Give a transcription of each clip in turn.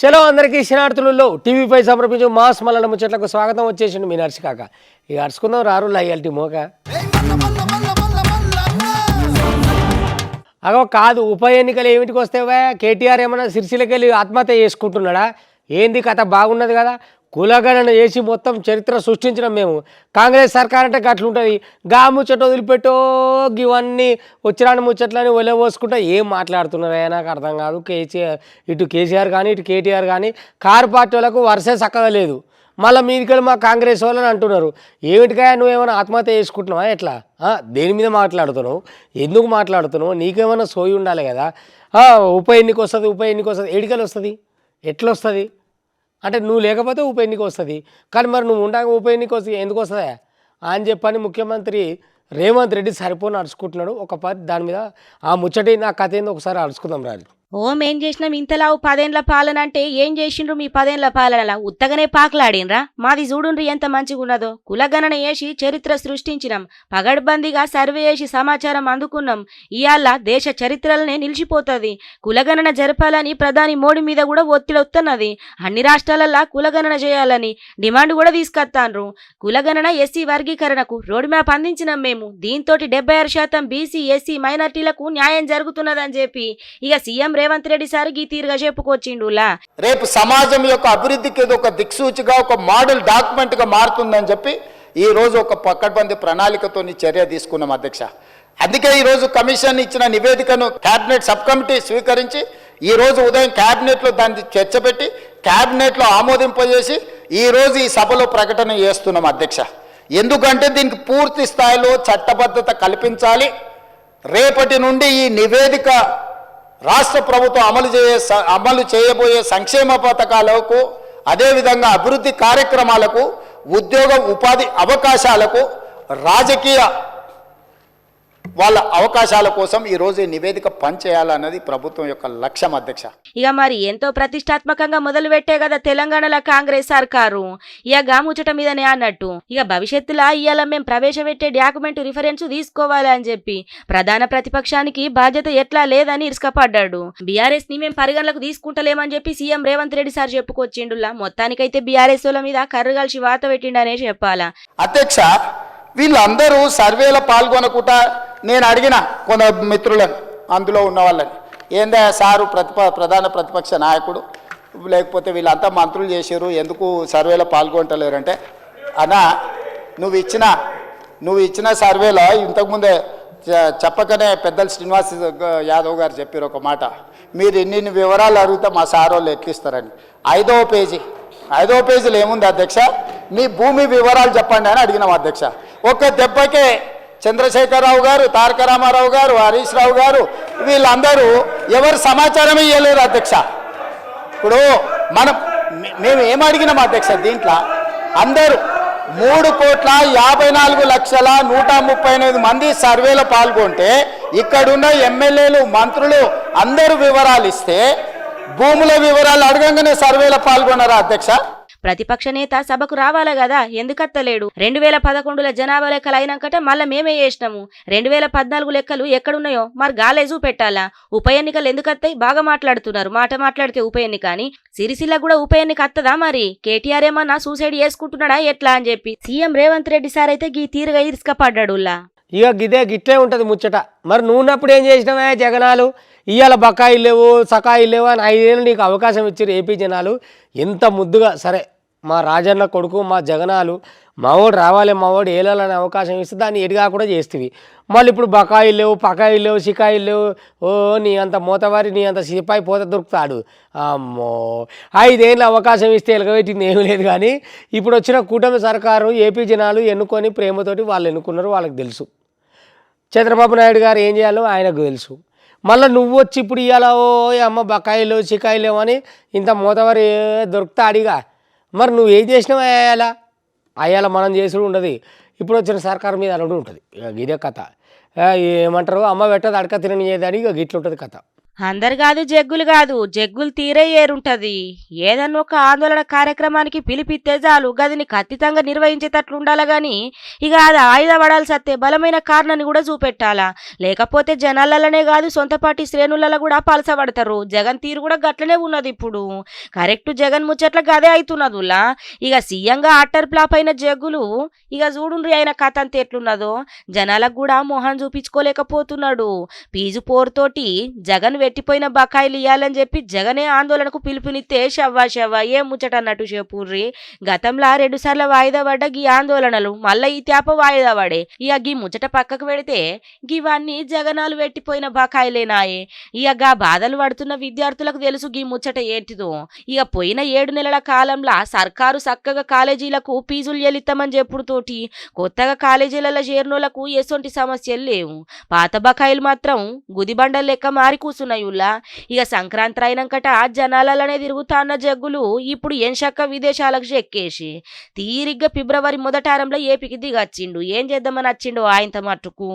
చలో అందరికీ శనార్థులలో టీవీపై సమర్పించు మాస్ మల్లన ముచ్చట్లకు స్వాగతం వచ్చేసిండు మీ నర్సికాక ఇక అరుచుకుందాం రారు లయ్యాల్టి మోక అగో కాదు ఉప ఎన్నికలు ఏమిటికి వస్తేవా కేటీఆర్ ఏమన్నా సిరిసిల్లకి వెళ్ళి ఆత్మహత్య చేసుకుంటున్నాడా ఏంది కథ బాగున్నది కదా కులగణన చేసి మొత్తం చరిత్ర సృష్టించినాం మేము కాంగ్రెస్ సర్కార్ అంటే అట్లుంటుంది గా ముచ్చట వదిలిపెట్టో ఇవన్నీ వచ్చిరాని ముచ్చట్లని ఒలవోసుకుంటా ఏం మాట్లాడుతున్నారా నాకు అర్థం కాదు ఇటు కేసీఆర్ కానీ ఇటు కేటీఆర్ కానీ కారు పార్టీ వాళ్ళకు వరుసే చక్కగా లేదు మళ్ళీ మీదికెళ్ళి మా కాంగ్రెస్ వాళ్ళని అంటున్నారు ఏమిటికా నువ్వేమైనా ఆత్మహత్య చేసుకుంటున్నావా ఎట్లా దేని మీద మాట్లాడుతున్నావు ఎందుకు మాట్లాడుతున్నావు నీకేమైనా సోయి ఉండాలి కదా ఉప ఎన్నిక వస్తుంది ఎడికలు వస్తుంది ఎట్లా వస్తుంది అంటే నువ్వు లేకపోతే ఉప ఎన్నిక వస్తుంది కానీ మరి నువ్వు ఉండగా ఉప ఎన్నిక వస్తుంది ఎందుకు వస్తుందా అని చెప్పని ముఖ్యమంత్రి రేవంత్ రెడ్డి సరిపోని అరుచుకుంటున్నాడు ఒక పది దాని మీద ఆ ముచ్చటి నా కథ ఏందో ఒకసారి అరుచుకుందాం రాదు ఏం చేసినాం ఇంతలావు 10 ఏళ్ల పాలన అంటే ఏం చేసిండ్రు మీ 10 ఏళ్ల పాలనలా ఉత్తగనే పాకులాడినరా మాది చూడుండ్రి ఎంత మంచిగున్నదో కులగణన వేసి చరిత్ర సృష్టించినాం పగడ్బందీగా సర్వే చేసి సమాచారం అందుకున్నాం ఇయాల దేశ చరిత్రలనే నిలిచిపోతుంది కులగణన జరపాలని ప్రధాని మోడీ మీద కూడా ఒత్తిడి వస్తున్నది అన్ని రాష్ట్రాలల్లా కులగణన చేయాలని డిమాండ్ కూడా తీసుకొస్తాండ్రు కులగణన ఎస్సీ వర్గీకరణకు రోడ్ మ్యాప్ అందించినాం మేము దీంతో 76% బీసీ ఎస్సీ మైనార్టీలకు న్యాయం జరుగుతున్నదని చెప్పి ఇక సీఎం రేవంత్ రెడ్డి సార్ ఈ తీరుగా చెప్పుకొచ్చిండులా రేపు సమాజం యొక్క అభివృద్ధికి ఒక దిక్సూచిగా ఒక మోడల్ డాక్యుమెంట్ గా మారుతుందని చెప్పి ఈ రోజు ఒక పక్కడ్బందీ ప్రణాళికతో చర్య తీసుకున్నాం అధ్యక్ష. అందుకే ఈ రోజు కమిషన్ ఇచ్చిన నివేదికను కేబినెట్ సబ్ కమిటీ స్వీకరించి ఈ రోజు ఉదయం కేబినెట్ లో దాన్ని చర్చ పెట్టి కేబినెట్ లో ఆమోదింపజేసి ఈ రోజు ఈ సభలో ప్రకటన చేస్తున్నాం అధ్యక్ష. ఎందుకంటే దీనికి పూర్తి స్థాయిలో చట్టబద్ధత కల్పించాలి. రేపటి నుండి ఈ నివేదిక రాష్ట్ర ప్రభుత్వం అమలు చేయబోయే సంక్షేమ పథకాలకు అదేవిధంగా అభివృద్ధి కార్యక్రమాలకు ఉద్యోగ ఉపాధి అవకాశాలకు రాజకీయ వాళ్ళ అవకాశాల కోసం ఈ రోజు నివేదిక పనిచేయాలన్నది ప్రభుత్వం యొక్క లక్ష్యం అధ్యక్ష. ఇక మరి ఎంతో ప్రతిష్టాత్మకంగా మొదలు పెట్టే కదా తెలంగాణలో కాంగ్రెస్ సర్కారు ఇక గాముచ్చట మీదనే అన్నట్టు ఇక భవిష్యత్తులో ఇవాళ మేము ప్రవేశపెట్టే డాక్యుమెంట్ రిఫరెన్స్ తీసుకోవాలి అని చెప్పి ప్రధాన ప్రతిపక్షానికి బాధ్యత ఎట్లా లేదని ఇరుసుకపడ్డాడు. బీఆర్ఎస్ ని మేము పరిగణలకు తీసుకుంటలేమని చెప్పి సీఎం రేవంత్ రెడ్డి సార్ చెప్పుకొచ్చిండులా. మొత్తానికైతే బీఆర్ఎస్ వాళ్ళ మీద కర్రు కలిసి వాత పెట్టిండనే చెప్పాలా అధ్యక్ష. వీళ్ళందరూ సర్వేలో పాల్గొనకుండా నేను అడిగిన కొంత మిత్రులను అందులో ఉన్న వాళ్ళని ఏందా సారు ప్రధాన ప్రతిపక్ష నాయకుడు లేకపోతే వీళ్ళంతా మంత్రులు చేశారు ఎందుకు సర్వేలో పాల్గొంటలేరంటే అన్నా నువ్వు ఇచ్చిన సర్వేలో ఇంతకుముందే చెప్పకనే పెద్దలు శ్రీనివాస్ యాదవ్ గారు చెప్పారు ఒక మాట, మీరు ఇన్ని వివరాలు అడిగితే మా సార్ వాళ్ళు ఎట్లిస్తారని. 5వ పేజీలో ఏముంది అధ్యక్ష, మీ భూమి వివరాలు చెప్పండి అని అడిగినాం అధ్యక్ష. ఒక్క దెబ్బకే చంద్రశేఖరరావు గారు, తారక రామారావు గారు, హరీష్ రావు గారు వీళ్ళందరూ ఎవరు సమాచారం ఇవ్వలేరు అధ్యక్ష. ఇప్పుడు మేము ఏం అడిగినాం అధ్యక్ష, దీంట్లో అందరూ 3,54,138 మంది సర్వేలో పాల్గొంటే ఇక్కడున్న ఎమ్మెల్యేలు మంత్రులు అందరూ వివరాలు ఇస్తే భూముల వివరాలు అడగంగానే సర్వేలో పాల్గొన్నారా అధ్యక్ష? ప్రతిపక్ష నేత సభకు రావాలా కదా, ఎందుకత్తలేడు? 2011 జనాభా లెక్కలు అయినాకట మళ్ళీ మేమే చేసినాము. 2014 లెక్కలు ఎక్కడున్నాయో మరి గాలేజు పెట్టాలా? ఉప ఎన్నికలు ఎందుకత్తాయి? బాగా మాట్లాడుతున్నారు, మాట్లాడితే ఉప ఎన్నిక అని. సిరిసిల్ల కూడా ఉప ఎన్నిక అత్తదా మరి? కేటీఆర్ ఏమన్నా సూసైడ్ చేసుకుంటున్నాడా ఎట్లా అని చెప్పి సీఎం రేవంత్ రెడ్డి సార్ అయితే గీ తీరుగా ఇరుసుకపడ్డాడులా. ఇక గిట్లే ఉంటుంది ముచ్చట. మరి నువ్వున్నప్పుడు ఏం చేసినావా జగనాలు? ఇవాళ బకాయిలు లేవు సకాయిలు లేవు అని 5 ఏళ్ళు నీకు అవకాశం ఇచ్చారు ఏపీ జనాలు. ఎంత ముద్దుగా సరే మా రాజన్న కొడుకు మా జగనాలు మావోడు రావాలి మావోడు ఏలాలని అవకాశం ఇస్తే దాన్ని ఎడిగా కూడా చేస్తేవి. మళ్ళీ ఇప్పుడు బకాయిలు లేవు పకాయిలు లేవు షికాయిలు లేవు. నీ అంత మూతవారి నీ అంత సిపాయి పోత దొరుకుతాడు. అమ్మో 5 ఏళ్ళు అవకాశం ఇస్తే ఎలగబెట్టింది ఏమీ లేదు. కానీ ఇప్పుడు వచ్చిన కూటమి సర్కారు ఏపీ జనాలు ఎన్నుకొని ప్రేమతోటి వాళ్ళు ఎన్నుకున్నారు, వాళ్ళకి తెలుసు. చంద్రబాబు నాయుడు గారు ఏం చేయాలో ఆయనకు తెలుసు. మళ్ళీ నువ్వు వచ్చి ఇప్పుడు ఇవాళ అమ్మ బకాయిలు షికాయిలు అని ఇంత మూతవారి దొరుకుతా అడిగా. మరి నువ్వు ఏం చేసినావు అయ్యాల మనం చేసుడు ఉండదు. ఇప్పుడు వచ్చిన సర్కారు మీద అనుడు ఉంటుంది. ఇదే కథ. ఏమంటారు, అమ్మ పెట్టదు అడక తినని చేయదని ఇక గిట్లుంటుంది కథ. అందరు కాదు జగ్గులు కాదు, జగ్గులు తీరే ఏరుంటది. ఏదన్నా ఒక ఆందోళన కార్యక్రమానికి పిలిపిస్తే చాలు గదిని ఖచ్చితంగా నిర్వహించేటట్లు ఉండాలా గాని ఇక అది ఆయుధ పడాల్సి వస్తే బలమైన కారణాన్ని కూడా చూపెట్టాలా. లేకపోతే జనాలనే కాదు సొంత పార్టీ శ్రేణులలో కూడా పలసపడతారు. జగన్ తీరు కూడా గట్లనే ఉన్నది ఇప్పుడు. కరెక్ట్ జగన్ ముచ్చట్ల గదే అవుతున్నదులా. ఇక సీఎంగా అట్టర్ ఫ్లాప్ అయిన జగ్గులు ఇక చూడుండ్రి ఆయన కథ అంత ఎట్లున్నదో. జనాలకు కూడా మొహం చూపించుకోలేకపోతున్నాడు. ఫీజు పోరుతోటి జగన్ పెట్టిపోయిన బకాయిలు ఇవ్వాలని చెప్పి జగనే ఆందోళనకు పిలుపునిస్తే షవ్వా ఏం ముచ్చట అన్నట్టు చెప్పుర్రి. గతంలో 2 సార్లు వాయిదా పడ్డ గీ ఆందోళనలు మళ్ళా ఈ తేప వాయిదా పడే. ఇక గీ ముచ్చట పక్కకు పెడితే గివన్నీ జగనాలు పెట్టిపోయిన బకాయిలేనాయే. ఇక గా బాధలు పడుతున్న విద్యార్థులకు తెలుసు గీ ముచ్చట ఏంటిదో. ఇక పోయిన 7 నెలల కాలంలో సర్కారు చక్కగా కాలేజీలకు ఫీజులు చెల్లిస్తామని చెప్పుడుతోటి కొత్తగా కాలేజీలలో చేరినోళ్లకు ఎసొంటి సమస్యలు లేవు. పాత బకాయిలు మాత్రం గుదిబండలు లెక్క మారి కూర్చున్నాయుల్లా. ఇక సంక్రాంతి అయినాకట జనాలనే తిరుగుతా అన్న జగ్గులు ఇప్పుడు ఎంచక్క విదేశాలకు చెక్కేసి తీరిగ్గా ఫిబ్రవరి మొదటారంలో ఏపీకి దిగచ్చిండు. ఏం చేద్దామని వచ్చిండు ఆయనతో మట్టుకు.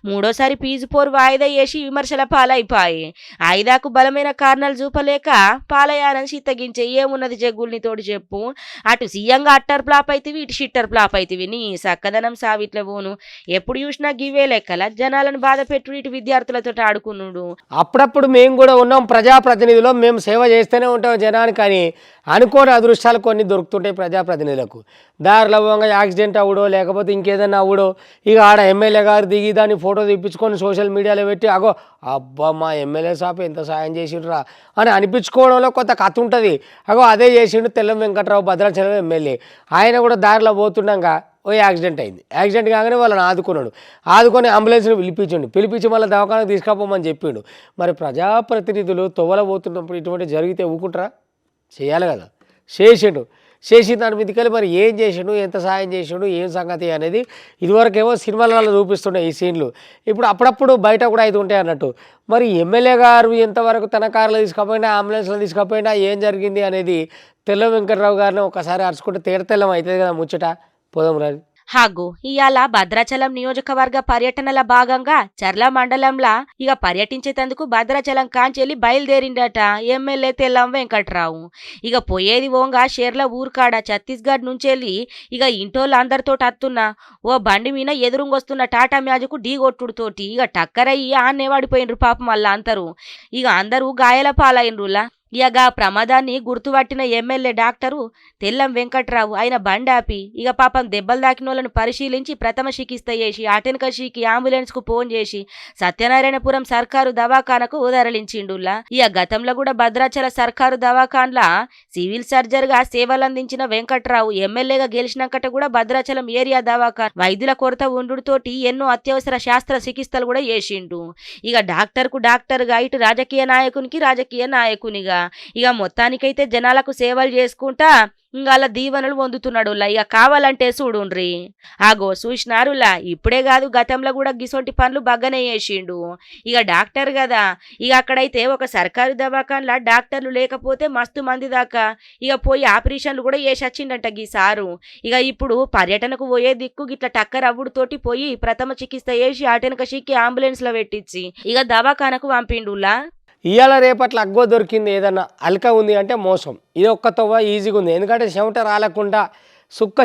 3వ సారి ఫీజు పోరు వాయిదా వేసి విమర్శల పాలైపాయి. ఆయిదాకు బలమైన కారణాలు చూపలేక పాలయానం చిత్తగించే ఏమున్నది జగ్గుల్ని తోడు చెప్పు. అటు సీఎంగా అట్టర్ ఫ్లాప్ అయితేవి, ఇటు షిట్టర్ ఫ్లాప్ అయితేవి. నీ సక్కదనం సావిట్లే పోను. ఎప్పుడు చూసినా గివే లెక్కల జనాలను బాధ పెట్టుడు, ఇటు విద్యార్థులతో ఆడుకున్నాడు. అప్పుడప్పుడు మేము కూడా ఉన్నాం ప్రజాప్రతినిధులు, మేము సేవ చేస్తూనే ఉంటాం జనానికి. కానీ అనుకోని అదృష్టాలు కొన్ని దొరుకుతుంటాయి ప్రజాప్రతినిధులకు. దారిలో పోగా యాక్సిడెంట్ అవ్వడో లేకపోతే ఇంకేదైనా అవ్వడో ఇక ఆడ ఎమ్మెల్యే గారు దిగి దాన్ని ఫోటో తెప్పించుకొని సోషల్ మీడియాలో పెట్టి అగో అబ్బా మా ఎమ్మెల్యే సాబ్ ఎంత సాయం చేసిండ్రా అని అనిపించుకోవడంలో కొంత కథ ఉంటుంది. అగో అదే చేసిండు తెల్లం వెంకట్రావు భద్రాచలం ఎమ్మెల్యే. ఆయన కూడా దారిలో పోతుండగా ఓ యాక్సిడెంట్ అయింది. యాక్సిడెంట్ కాగానే వాళ్ళని ఆదుకొని అంబులెన్స్ని పిలిపించి మళ్ళీ దవాఖానకు తీసుకుపోమని చెప్పిండు. మరి ప్రజాప్రతినిధులు తొవ్వల పోతున్నప్పుడు ఇటువంటి జరిగితే ఊకుంటారా? చేయాలి కదా. చేసి దాని మీదకెళ్ళి మరి ఏం చేసిండు, ఎంత సాయం చేసిండు, ఏం సంగతి అనేది ఇదివరకేమో సినిమాలలో చూపిస్తున్నాయి ఈ సీన్లు. ఇప్పుడు అప్పుడప్పుడు బయట కూడా అయితే ఉంటాయి అన్నట్టు. మరి ఎమ్మెల్యే గారు ఎంతవరకు తన కార్లో తీసుకుపోయినా అంబులెన్స్లో తీసుకుపోయినా ఏం జరిగింది అనేది తెల్లం వెంకట్రావు గారిని ఒకసారి అరుచుకుంటే తెల్లం అవుతుంది కదా ముచ్చట. పోదాం రాదు. హాగు ఇయాల భద్రాచలం నియోజకవర్గ పర్యటనల భాగంగా చర్ల మండలంలా ఇక పర్యటించేందుకు భద్రాచలం కాంచెల్లి బయలుదేరిండట ఎమ్మెల్యే తెల్లం వెంకట్రావు. ఇక పోయేది ఓంగా షేర్ల ఊరుకాడ ఛత్తీస్గఢ్ నుంచెల్లి ఇక ఇంటోళ్ళు అందరితో అత్తున్నా ఓ బండి మీద ఎదురుంగొస్తున్న టాటా మ్యాజిక్ ఢీ కొట్టుడుతోటి ఇక టక్కరయ్యి ఆన్నే పడిపోయినరు పాపం మళ్ళా అందరూ. ఇక అందరూ గాయాల పాలైనరులా. ఇక ప్రమాదాన్ని గుర్తుపట్టిన ఎమ్మెల్యే డాక్టరు తెల్లం వెంకట్రావు ఆయన బండాపి ఇక పాపం దెబ్బలు దాకినోళ్లను పరిశీలించి ప్రథమ చికిత్స చేసి అటెనకషికి అంబులెన్స్ కు ఫోన్ చేసి సత్యనారాయణపురం సర్కారు దవాఖానకు తరలించిండులా. ఇక గతంలో కూడా భద్రాచల సర్కారు దవాఖాన్లా సివిల్ సర్జన్గా సేవలందించిన వెంకట్రావు ఎమ్మెల్యేగా గెలిచినాకట కూడా భద్రాచలం ఏరియా దవాఖాన వైద్యుల కొరత ఉండుతోటి ఎన్నో అత్యవసర శాస్త్ర చికిత్సలు కూడా చేసిండు. ఇక డాక్టర్గా ఇటు రాజకీయ నాయకునిగా ఇక మొత్తానికైతే జనాలకు సేవలు చేసుకుంటా ఇంకా దీవెనలు పొందుతున్నాడు. ఇక కావాలంటే చూడుండ్రి. ఆగో చూసినారులా. ఇప్పుడే కాదు గతంలో కూడా గిసొంటి పనులు బగ్గనే చేసిండు. ఇక డాక్టర్ కదా. ఇక అక్కడైతే ఒక సర్కారు దవాఖాన్లా డాక్టర్లు లేకపోతే మస్తు మంది దాకా ఇక పోయి ఆపరేషన్లు కూడా చేసొచ్చిండంట గీ సారు. ఇక ఇప్పుడు పర్యటనకు పోయే దిక్కు గిట్ల టక్కర్ అవ్వుడుతోటి పోయి ప్రథమ చికిత్స చేసి అటెనక షిక్కి అంబులెన్స్ లో పెట్టించి ఇక దవాఖానకు పంపిండులా. ఇవాళ రేపట్ల అగ్గో దొరికింది ఏదన్నా అల్క ఉంది అంటే మోసం. ఇది ఒక్కతోవ ఈజీగా ఉంది. ఎందుకంటే చెమట రాలకుండా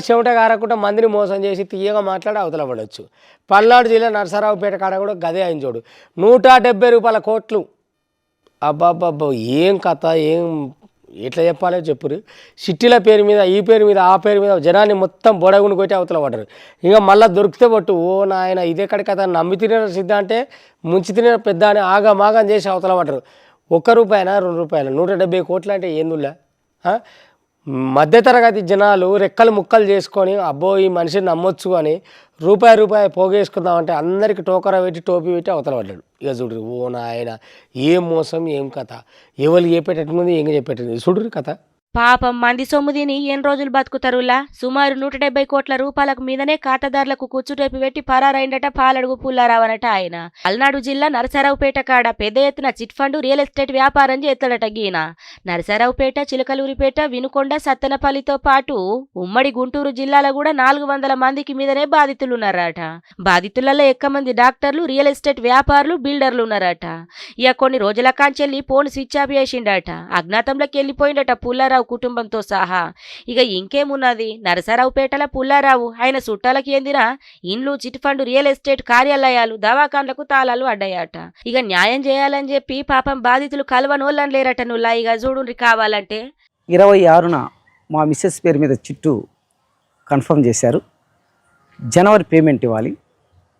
చెమట కారకుండా మందిని మోసం చేసి తీయగా మాట్లాడి అవతల పడవచ్చు. పల్నాడు జిల్లా నరసరావుపేట కాడ కూడా గదే ఆయన చూడు 170 రూపాయల కోట్లు. అబ్బాబ్బా ఏం కథ, ఏం ఎట్లా చెప్పాలో చెప్పురు. సిట్టీల పేరు మీద ఈ పేరు మీద ఆ పేరు మీద జనాన్ని మొత్తం బొడగుని కొట్టి అవతల పడ్డారు. ఇక మళ్ళీ దొరికితే పట్టు ఓ నాయన ఇదెక్కడి కథ, నమ్మి తినే సిద్ధ అంటే ముంచి తినే పెద్ద అని ఆగమాగం చేసి అవతల పడ్డారు. ₹1 ₹2 170 కోట్లు అంటే ఏందులే. మధ్యతరగతి జనాలు రెక్కలు ముక్కలు చేసుకొని అబ్బో ఈ మనిషిని నమ్మొచ్చు అని రూపాయి పోగేసుకుందామంటే అందరికి టోకరా పెట్టి టోపీ పెట్టి అవతల పడ్డాడు. ఇక చూడ్రి ఓ నాయన ఏం మోసం, ఏం కథ, ఎవరు చెప్పేటట్టు ఏం చెప్పేటట్టు చూడ్రి కథ. పాపం మంది సొమ్ము తిని ఎన్ని రోజులు బతుకుతారులా? సుమారు 170 కోట్ల రూపాయలకు మీదనే ఖాతాదారులకు కూర్చుటేపి పెట్టి పరారైండట పాలడుగు పుల్లారావనట ఆయన. పల్నాడు జిల్లా నరసరావుపేట కాడ పెద్ద ఎత్తున చిట్ ఫండ్ రియల్ ఎస్టేట్ వ్యాపారం చేస్తాడట గీన. నరసరావుపేట, చిలకలూరిపేట, వినుకొండ, సత్తెనపల్లితో పాటు ఉమ్మడి గుంటూరు జిల్లాలో కూడా 400 మందికి మీదనే బాధితులున్నారట. బాధితులలో ఎక్కువ మంది డాక్టర్లు, రియల్ ఎస్టేట్ వ్యాపారులు, బిల్డర్లు ఉన్నారట. ఇక కొన్ని రోజుల కాంచెల్లి ఫోన్ స్విచ్ ఆఫ్ చేసిండట. అజ్ఞాతంలోకి వెళ్ళిపోయిండట పుల్లారావు కుటుంబంతో సహా. ఇక ఇంకేమున్నది, నరసరావుపేటల పుల్లారావు ఆయన చుట్టాలకి ఎందిన ఇండ్లు, చిట్ ఫండ్ రియల్ ఎస్టేట్ కార్యాలయాలు, దవాఖాన్లకు తాళాలు అడ్డాయట. ఇక న్యాయం చేయాలని చెప్పి పాపం బాధితులు కలవనోళ్ళని లేరట. నుల్లా ఇక చూడుండ్రి కావాలంటే 26న మా మిస్సెస్ పేరు మీద చిట్టు కన్ఫర్మ్ చేశారు. జనవరి పేమెంట్ ఇవ్వాలి.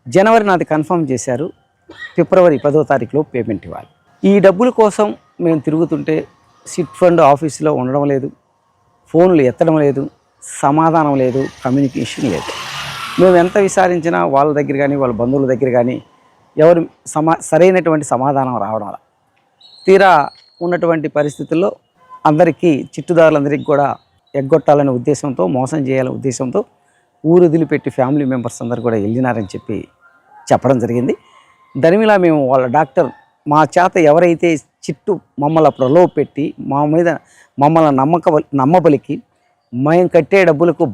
జనవరి నాది కన్ఫర్మ్ చేశారు. ఫిబ్రవరి 10వ తారీఖులో పేమెంట్ ఇవ్వాలి. ఈ డబ్బుల కోసం మేము తిరుగుతుంటే చిట్ ఫండ్ ఆఫీసులో ఉండడం లేదు, ఫోన్లు ఎత్తడం లేదు, సమాధానం లేదు, కమ్యూనికేషన్ లేదు. మేము ఎంత విచారించినా వాళ్ళ దగ్గర కానీ వాళ్ళ బంధువుల దగ్గర కానీ ఎవరు సరైనటువంటి సమాధానం రావడం అలా. తీరా ఉన్నటువంటి పరిస్థితుల్లో అందరికీ, చిట్టుదారులందరికీ కూడా ఎగ్గొట్టాలనే ఉద్దేశంతో, మోసం చేయాలనే ఉద్దేశంతో ఊరు వదిలిపెట్టి ఫ్యామిలీ మెంబర్స్ అందరు కూడా వెళ్ళినారని చెప్పడం జరిగింది. దరిమిలా మేము వాళ్ళ డాక్టర్ మా చేత ఎవరైతే చిట్టు మమ్మల్ని ప్రలోభ పెట్టి మా మీద మమ్మల్ని నమ్మబలికి మేము కట్టే డబ్బులకు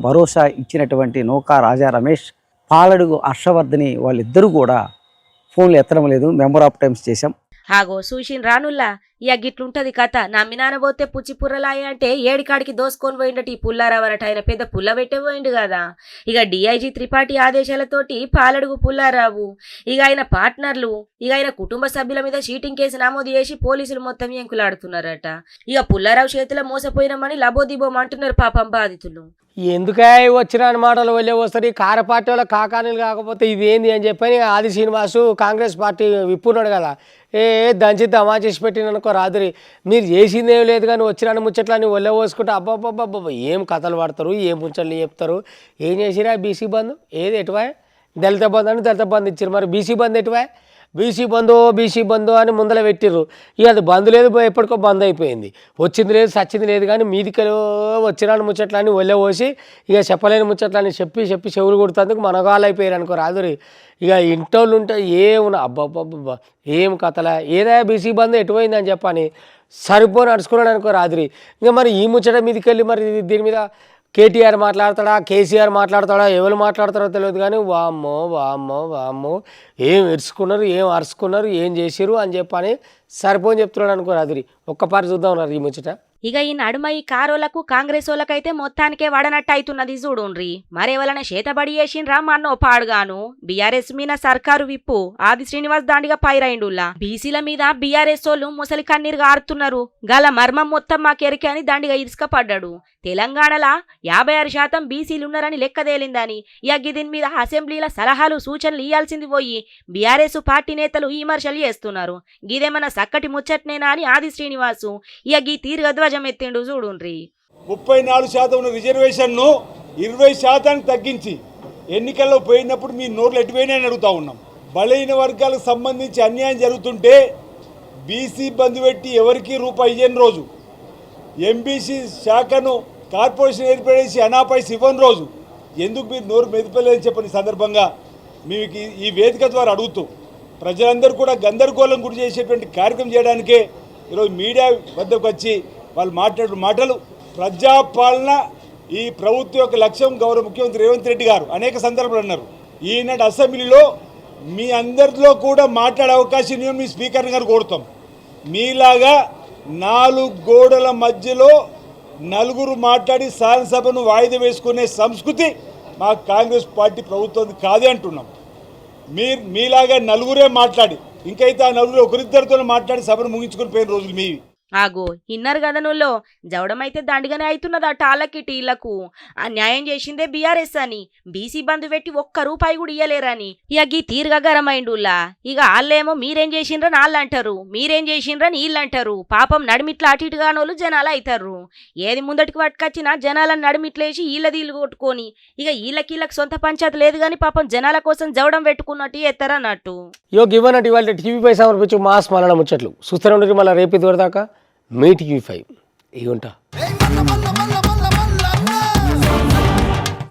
భరోసా ఇచ్చినటువంటి నౌకా రాజా రమేష్, పాలడుగు హర్షవర్ధని వాళ్ళిద్దరూ కూడా ఫోన్లు ఎత్తడం లేదు. మెంబర్ ఆఫ్ టైమ్స్ చేశాం. ఆగో సూషిన్ రానుల్లా ఇక గిట్లుంటది కథ. నమ్మినానబోతే పుచ్చిపుర్రలాయ అంటే ఏడికాడికి దోసుకొని పోయిండట ఈ పుల్లారావనట. ఆయన పెద్ద పుల్ల పెట్టే పోయిండు కదా. ఇక డిఐజీ త్రిపాఠి ఆదేశాలతోటి పాలడుగు పుల్లారావు, ఇక ఆయన పార్ట్నర్లు, ఇక ఆయన కుటుంబ సభ్యుల మీద చీటింగ్ కేసు నమోదు చేసి పోలీసులు మొత్తం ఎంకులాడుతున్నారట. ఇక పుల్లారావు చేతిలో మోసపోయినామని లబోదిబోం అంటున్నారు పాపం బాధితులు. ఎందుకే వచ్చిన మాటలు వెళ్ళే వస్తారు. కార పార్టీ వాళ్ళ కాకానీలు కాకపోతే ఇదేంది అని చెప్పని ఆది శ్రీనివాసు కాంగ్రెస్ పార్టీ విప్పున్నాడు కదా, దంచి దమా చేసి పెట్టిననుకో రాదురి. మీరు చేసింది ఏం లేదు కానీ వచ్చిన ముచ్చట్లని ఒళ్ళ పోసుకుంటే అబ్బాబ్బాబ్బా ఏం కథలు పడతారు, ఏం ముచ్చట్లు చెప్తారు. ఏం చేసిరా బీసీ బంధు ఏది ఎటువా, దళిత బంధు అని దళిత బంధు ఇచ్చారు. మరి బీసీ బంధు ఎటువా, బీసీ బంధు అని ముందర పెట్టిర్రు. ఇక అది బంధు లేదు, ఎప్పటికో బంద్ అయిపోయింది. వచ్చింది లేదు, సచ్చింది లేదు. కానీ మీదికలో వచ్చిన ముచ్చట్లని ఒళ్ళే పోసి ఇక చెప్పలేని ముచ్చట్లని చెప్పి చెవులు కొడుతందుకు మనగాళ్ళు అయిపోయారు అనుకో రాదురి. ఇక ఇంటోళ్ళు ఉంటే ఏమున్నా అబ్బాబ్బాబ్బా ఏం కథలా, ఏదా బీసీ బంధు ఎటుపోయింది అని చెప్పని సరిపోని నడుచుకున్నాడు అనుకో రాదురి. ఇంకా మరి ఈ ముచ్చట మీదకి వెళ్ళి మరి దీని మీద కేటీఆర్ మాట్లాడతాడా, కేసీఆర్ మాట్లాడతాడా, ఎవరు మాట్లాడతారో తెలియదు. కానీ వామ్మో ఏం ఇరుచుకున్నారు, ఏం అరుచుకున్నారు, ఏం చేసిరు అని చెప్పని సరిపోని చెప్తున్నాడు అనుకో రాదురి. ఒక్కపారి చూద్దాం ఉన్నారు ఈ ముచ్చట. ఇక ఈ నడుమ ఈ కారోళ్లకు కాంగ్రెస్ వాళ్ళకైతే మొత్తానికే వడనట్టు అవుతున్నది చూడుండ్రి. మరేవలన చేతబడి చేసిండ్రా మన్నో పాడుగాను. బీఆర్ఎస్ మీద సర్కారు విప్పు ఆది శ్రీనివాస్ దాండిగా పైరైండుల్లా. బీసీల మీద బీఆర్ఎస్ వాళ్ళు ముసలి కన్నీరు గారుతున్నారు. గల మర్మం మొత్తం మాకెరికే అని దాండిగా ఇసుక పడ్డాడు. తెలంగాణలో 56% బీసీలున్నారని లెక్కదేలిందని ఇక దీని మీద అసెంబ్లీల సలహాలు సూచనలు ఇయ్యాల్సింది పోయి బీఆర్ఎస్ పార్టీ నేతలు విమర్శలు చేస్తున్నారు. గిదేమన్నా సక్కటి ముచ్చట్నేనా అని ఆది శ్రీనివాసు ఇక గీ తీర్గధ్వజం ఎత్తిండు చూడుండ్రి. 34% ఉన్న రిజర్వేషన్ను 20% తగ్గించి ఎన్నికల్లో పోయినప్పుడు మీ నోట్లు ఎటుపోయినాయని అడుగుతా ఉన్నాం. బలైన వర్గాలకు సంబంధించి అన్యాయం జరుగుతుంటే బీసీ బంధు పెట్టి ఎవరికి రూపాయి ఇయ్యని రోజు, ఎంబీసీ శాఖను కార్పొరేషన్ ఏర్పడేసి అనాపైసి ఇవ్వని రోజు ఎందుకు మీరు నోరు మెదిపలేదని చెప్పని సందర్భంగా మీకు ఈ వేదిక ద్వారా అడుగుతూ ప్రజలందరూ కూడా గందరగోళం గురి చేసేటువంటి కార్యక్రమం చేయడానికే ఈరోజు మీడియా వద్దకు వచ్చి వాళ్ళు మాట్లాడిన మాటలు. ప్రజాపాలన ఈ ప్రభుత్వం యొక్క లక్ష్యం గౌరవ ముఖ్యమంత్రి రేవంత్ రెడ్డి గారు అనేక సందర్భాలు అన్నారు. ఈనాటి అసెంబ్లీలో మీ అందరిలో కూడా మాట్లాడే అవకాశం మీ స్పీకర్ గారు కోరుతాం. మీలాగా 4 గోడల మధ్యలో నలుగురు మాట్లాడి శాసనసభను వాయిదా వేసుకునే సంస్కృతి మా కాంగ్రెస్ పార్టీ ప్రభుత్వం కాదే అంటున్నాం. మీలాగా నలుగురే మాట్లాడి ఇంకైతే ఆ నలుగురు ఒకరిద్దరితో మాట్లాడి సభను ముగించుకొని పోయిన రోజులు మీవి. ఆగో ఇన్నర్ గదనుల్లో జవడమైతే దండిగానే అవుతున్నదట. ఆళ్ళకి టీళ్లకు అన్యాయం చేసిందే బీఆర్ఎస్ అని బీసీ బంధు పెట్టి ₹1 కూడా ఇయ్యలేరని ఇక గీ తీరుగా గరమైండులా. ఇక వాళ్ళేమో మీరేం చేసిండ్రని వాళ్ళు అంటారు, మీరేం చేసిండ్రని వీళ్ళు అంటారు. పాపం నడిమిట్ల అటు ఇటుగానోళ్ళు జనాలు అవుతారు. ఏది ముందటికి పట్టుకొచ్చినా జనాలను నడిమిట్లేసి వీళ్ళ కొట్టుకొని ఇక వీళ్ళకి సొంత పంచాయతీ లేదు కానీ పాపం జనాల కోసం జవడం పెట్టుకున్నట్టు ఎత్తారన్నట్టు. ఇవ్వనట్టు ఇవాళ టీవీపై సమర్పించు మాస్ మలన ముచ్చట్లు చూస్తూనే ఉండరు. మళ్ళీ రేపు ఇదివరదాకా మీ టీవీ5. ఇగుంటా